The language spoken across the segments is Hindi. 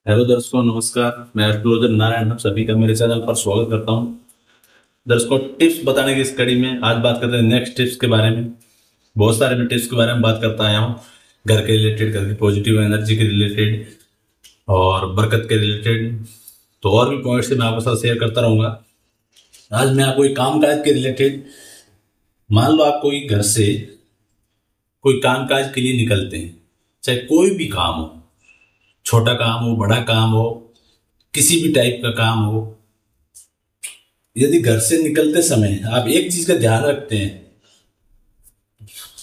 हेलो दर्शकों, नमस्कार। मैं एस्ट्रोलॉजर नारायण, आप सभी का मेरे चैनल पर स्वागत करता हूं। दर्शकों, टिप्स बताने की इस कड़ी में आज बात करते हैं नेक्स्ट टिप्स के बारे में। बहुत सारे मैं टिप्स के बारे में बात करता आया हूं, घर के रिलेटेड, घर की पॉजिटिव एनर्जी के रिलेटेड और बरकत के रिलेटेड। तो और भी पॉइंट्स मैं आपके साथ शेयर करता रहूंगा। आज मैं आपको एक काम काज के रिलेटेड, मान लो आप कोई घर से कोई काम काज के लिए निकलते हैं, चाहे कोई भी काम हो, छोटा काम हो, बड़ा काम हो, किसी भी टाइप का काम हो। यदि घर से निकलते समय आप एक चीज का ध्यान रखते हैं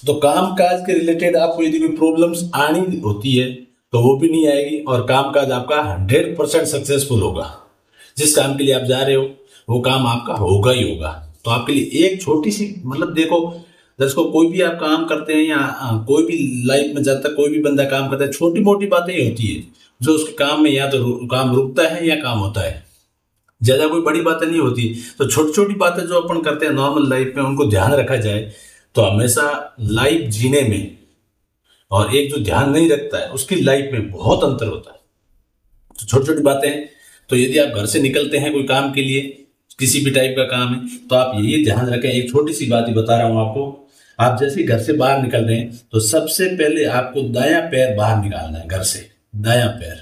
तो काम काज के रिलेटेड आपको यदि कोई प्रॉब्लम्स आनी होती है तो वो भी नहीं आएगी और काम काज आपका 100% सक्सेसफुल होगा। जिस काम के लिए आप जा रहे हो वो काम आपका होगा ही होगा। तो आपके लिए एक छोटी सी, मतलब देखो दर्शकों, कोई भी आप काम करते हैं या कोई भी लाइफ में जाता है, कोई भी बंदा काम करता है, छोटी मोटी बातें ही होती है जो उसके काम में या तो काम रुकता है या काम होता है। ज्यादा कोई बड़ी बातें नहीं होती। तो छोटी छोटी बातें जो अपन करते हैं नॉर्मल लाइफ में, उनको ध्यान रखा जाए तो हमेशा लाइफ जीने में, और एक जो ध्यान नहीं रखता है उसकी लाइफ में बहुत अंतर होता है। तो छोटी छोटी बातें हैं। तो यदि आप घर से निकलते हैं कोई काम के लिए, किसी भी टाइप का काम है, तो आप ये ध्यान रखें। एक छोटी सी बात ही बता रहा हूं आपको। आप जैसे ही घर से बाहर निकल रहे हैं तो सबसे पहले आपको दायां पैर बाहर निकालना है। घर से दायां पैर,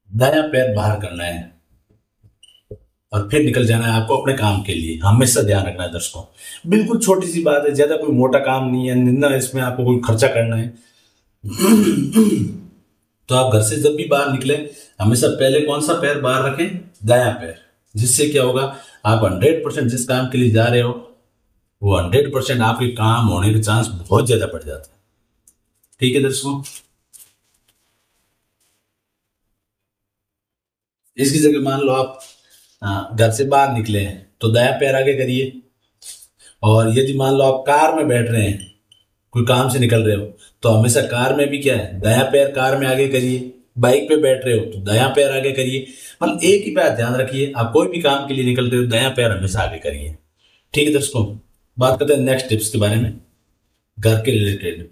दायां पैर बाहर करना है और फिर निकल जाना है आपको अपने काम के लिए। हमेशा ध्यान रखना है दर्शकों। बिल्कुल छोटी सी बात है, ज्यादा कोई मोटा काम नहीं है, ना इसमें आपको कोई खर्चा करना है। तो आप घर से जब भी बाहर निकले हमेशा पहले कौन सा पैर बाहर रखें? दायां पैर। जिससे क्या होगा, आप 100% जिस काम के लिए जा रहे हो वो 100% आपके काम होने के चांस बहुत ज्यादा बढ़ जाता है। ठीक है दर्शकों, इसकी जगह मान लो आप घर से बाहर निकले हैं तो दायां पैर आगे करिए। और यदि मान लो आप कार में बैठ रहे हैं, कोई काम से निकल रहे हो, तो हमेशा कार में भी क्या है, दायां पैर कार में आगे करिए। बाइक पे बैठ रहे हो तो दायां पैर आगे करिए। मतलब एक ही बात ध्यान रखिए, आप कोई भी काम के लिए निकल रहे हो दायां पैर हमेशा आगे करिए। ठीक है दर्शकों, बात करते हैं नेक्स्ट टिप्स के बारे में, घर के रिलेटेड।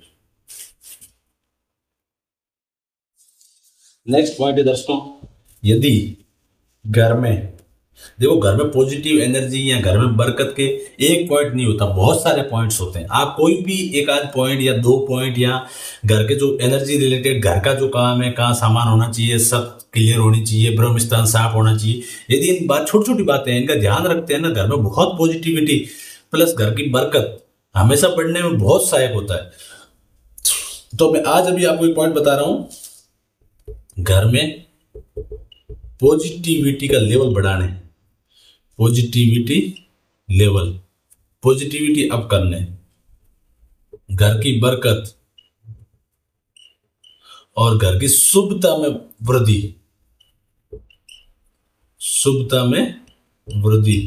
नेक्स्ट पॉइंट है दर्शकों, यदि घर में, देखो घर में पॉजिटिव एनर्जी या घर में बरकत के एक पॉइंट नहीं होता, बहुत सारे पॉइंट्स होते हैं। आप कोई भी एक आध पॉइंट या दो पॉइंट या घर के जो एनर्जी रिलेटेड, घर का जो काम है, कहाँ सामान होना चाहिए, सब क्लियर होनी चाहिए, ब्रह्म स्थान साफ होना चाहिए। यदि इन बात छोटी छोटी बातें हैं, इनका ध्यान रखते हैं ना, घर में बहुत पॉजिटिविटी प्लस घर की बरकत हमेशा बढ़ने में बहुत सहायक होता है। तो मैं आज अभी आपको एक पॉइंट बता रहा हूं, घर में पॉजिटिविटी का लेवल बढ़ाने, पॉजिटिविटी लेवल, पॉजिटिविटी अप करने, घर की बरकत और घर की शुभता में वृद्धि, शुभता में वृद्धि।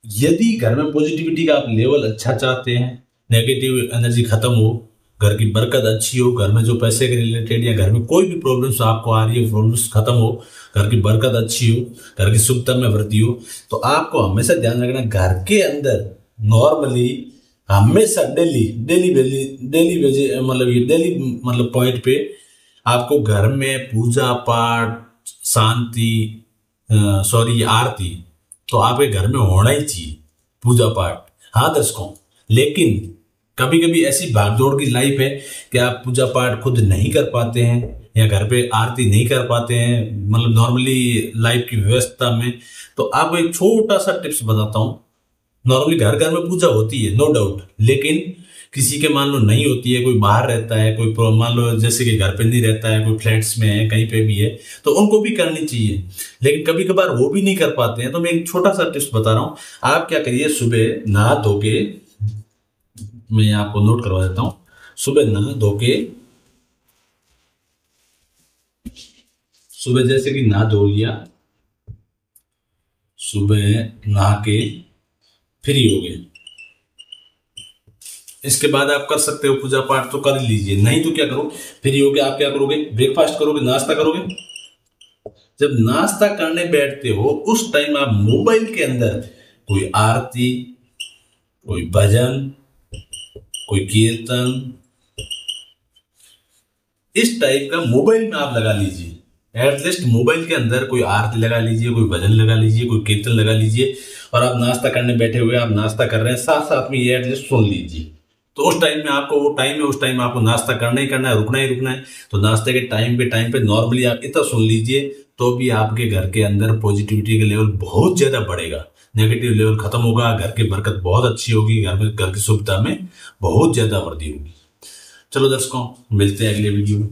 यदि घर में पॉजिटिविटी का आप लेवल अच्छा चाहते हैं, नेगेटिव एनर्जी खत्म हो, घर की बरकत अच्छी हो, घर में जो पैसे के रिलेटेड या घर में कोई भी प्रॉब्लम्स आपको आ रही है प्रॉब्लम्स खत्म हो, घर की बरकत अच्छी हो, घर की शुभता में वृद्धि हो, तो आपको हमेशा ध्यान रखना घर के अंदर नॉर्मली हमेशा डेली डेली डेली डेली मतलब ये डेली मतलब पॉइंट पे आपको घर में पूजा पाठ, शांति, सॉरी आरती तो आपके घर में होना ही चाहिए, पूजा पाठ। हाँ दर्शकों, लेकिन कभी कभी ऐसी भागदौड़ की लाइफ है कि आप पूजा पाठ खुद नहीं कर पाते हैं या घर पे आरती नहीं कर पाते हैं, मतलब नॉर्मली लाइफ की व्यवस्था में। तो आपको एक छोटा सा टिप्स बताता हूँ। नॉर्मली घर घर में पूजा होती है, नो डाउट, लेकिन किसी के मान लो नहीं होती है, कोई बाहर रहता है, कोई मान लो जैसे कि घर पे नहीं रहता है, कोई फ्लैट्स में है, कहीं पे भी है, तो उनको भी करनी चाहिए। लेकिन कभी कभार वो भी नहीं कर पाते हैं, तो मैं एक छोटा सा टिप्स बता रहा हूँ। आप क्या करिए, सुबह नहा धो के, मैं आपको नोट करवा देता हूँ, सुबह नहा धो के, सुबह जैसे कि नहा धो लिया, सुबह नहा के फ्री हो गए, इसके बाद आप कर सकते हो पूजा पाठ तो कर लीजिए, नहीं तो क्या करो, फ्री हो गए आप क्या करोगे, ब्रेकफास्ट करोगे, नाश्ता करोगे। जब नाश्ता करने बैठते हो उस टाइम आप मोबाइल के अंदर कोई आरती, कोई भजन, कोई कीर्तन, इस टाइप का मोबाइल में आप लगा लीजिए। एटलीस्ट मोबाइल के अंदर कोई आरती लगा लीजिए, कोई भजन लगा लीजिए, कोई कीर्तन लगा लीजिए, और आप नाश्ता करने बैठे हुए आप नाश्ता कर रहे हैं, साथ साथ में ये एटलीस्ट सुन लीजिए। तो उस टाइम में आपको वो टाइम है, उस टाइम में आपको नाश्ता करना ही करना है, रुकना ही रुकना है। तो नाश्ते के टाइम पे नॉर्मली आप इतना सुन लीजिए, तो भी आपके घर के अंदर पॉजिटिविटी का लेवल बहुत ज्यादा बढ़ेगा, नेगेटिव लेवल खत्म होगा, घर की बरकत बहुत अच्छी होगी, घर की सुविधा में बहुत ज्यादा वृद्धि होगी। चलो दर्शकों, मिलते हैं अगले वीडियो में।